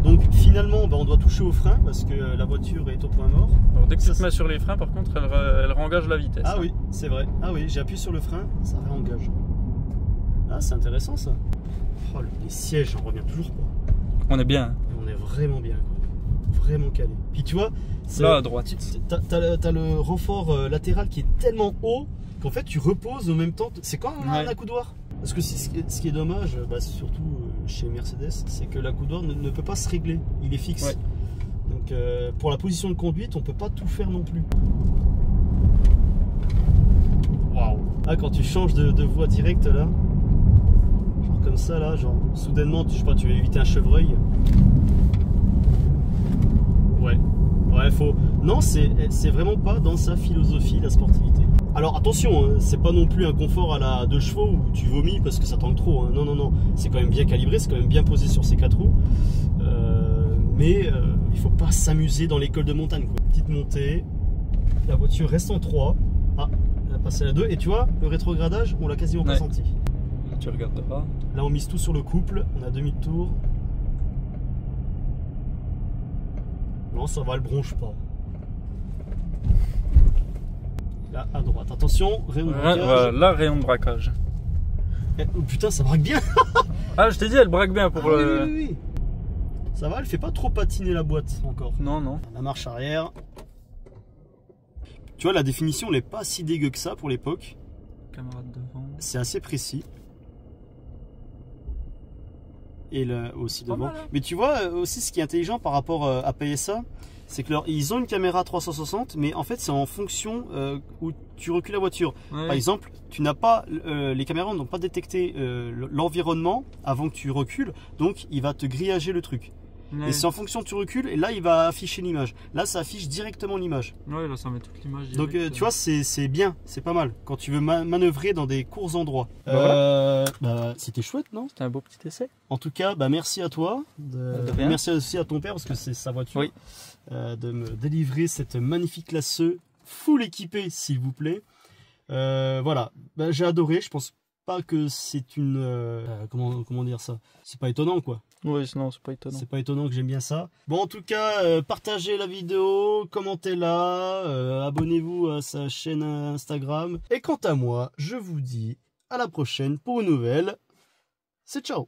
Speaker 1: Donc finalement, on doit toucher au frein parce que la voiture est au point mort.
Speaker 2: Alors, dès que tu te mets sur les freins, par contre, elle réengage la vitesse.
Speaker 1: Ah oui, c'est vrai. Ah oui, j'ai appuyé sur le frein, ça réengage. Ah, c'est intéressant ça. Oh, les sièges, j'en reviens toujours pas.
Speaker 2: On est bien.
Speaker 1: On est vraiment bien, quoi. Vraiment calé. Puis tu vois,
Speaker 2: là à droite,
Speaker 1: t'as le renfort latéral qui est tellement haut qu'en fait tu reposes au même temps. C'est comme un accoudoir. Parce que ce qui est dommage, surtout chez Mercedes, c'est que l'accoudoir ne peut pas se régler. Il est fixe. Ouais. Donc pour la position de conduite, on peut pas tout faire non plus. Waouh. Ah, quand tu changes de voie directe là, genre comme ça là, genre soudainement, je sais pas, tu vas éviter un chevreuil. Ouais. Ouais, faut. Non, c'est vraiment pas dans sa philosophie la sportivité. Alors attention, hein, c'est pas non plus un confort à la 2 chevaux où tu vomis parce que ça tangue trop. Hein. Non. C'est quand même bien calibré, c'est quand même bien posé sur ses 4 roues. Mais il faut pas s'amuser dans l'école de montagne, quoi. Petite montée. La voiture reste en 3. Ah, elle a passé à la 2. Et tu vois, le rétrogradage, on l'a quasiment pas senti.
Speaker 2: Tu regardes pas.
Speaker 1: Là, on mise tout sur le couple. On a demi-tour. Non, ça va, elle bronche pas. Là, à droite. Attention, rayon de braquage.
Speaker 2: Voilà, là, rayon de braquage.
Speaker 1: Oh putain, ça braque bien.
Speaker 2: Ah, je t'ai dit, elle braque bien pour le...
Speaker 1: Oui. Ça va, elle fait pas trop patiner la boîte encore.
Speaker 2: Non.
Speaker 1: La marche arrière. Tu vois, la définition, elle est pas si dégueu que ça pour l'époque.
Speaker 2: Caméra de devant.
Speaker 1: C'est assez précis. Et là aussi devant. Mal, hein. Mais tu vois, aussi, ce qui est intelligent par rapport à PSA, c'est que ils ont une caméra 360, mais en fait c'est en fonction où tu recules la voiture.
Speaker 2: Ouais.
Speaker 1: Par exemple, tu n'as pas les caméras n'ont pas détecté l'environnement avant que tu recules, donc il va te grillager le truc.
Speaker 2: Ouais.
Speaker 1: Et c'est en fonction tu recules et là il va afficher l'image. Là ça affiche directement l'image.
Speaker 2: Ouais, là ça met toute l'image.
Speaker 1: Donc tu vois c'est bien, c'est pas mal quand tu veux manœuvrer dans des courts endroits. C'était chouette, non?
Speaker 2: C'était un beau petit essai.
Speaker 1: En tout cas, merci à toi. Merci aussi à ton père parce que c'est sa voiture.
Speaker 2: Oui.
Speaker 1: De me délivrer cette magnifique classe E full équipée, s'il vous plaît. Voilà, j'ai adoré. Je pense pas que c'est une comment dire ça. C'est pas étonnant quoi.
Speaker 2: Oui, non, c'est pas étonnant.
Speaker 1: C'est pas étonnant que j'aime bien ça. Bon, en tout cas, partagez la vidéo, commentez-la, abonnez-vous à sa chaîne Instagram. Et quant à moi, je vous dis à la prochaine pour une nouvelle. C'est ciao.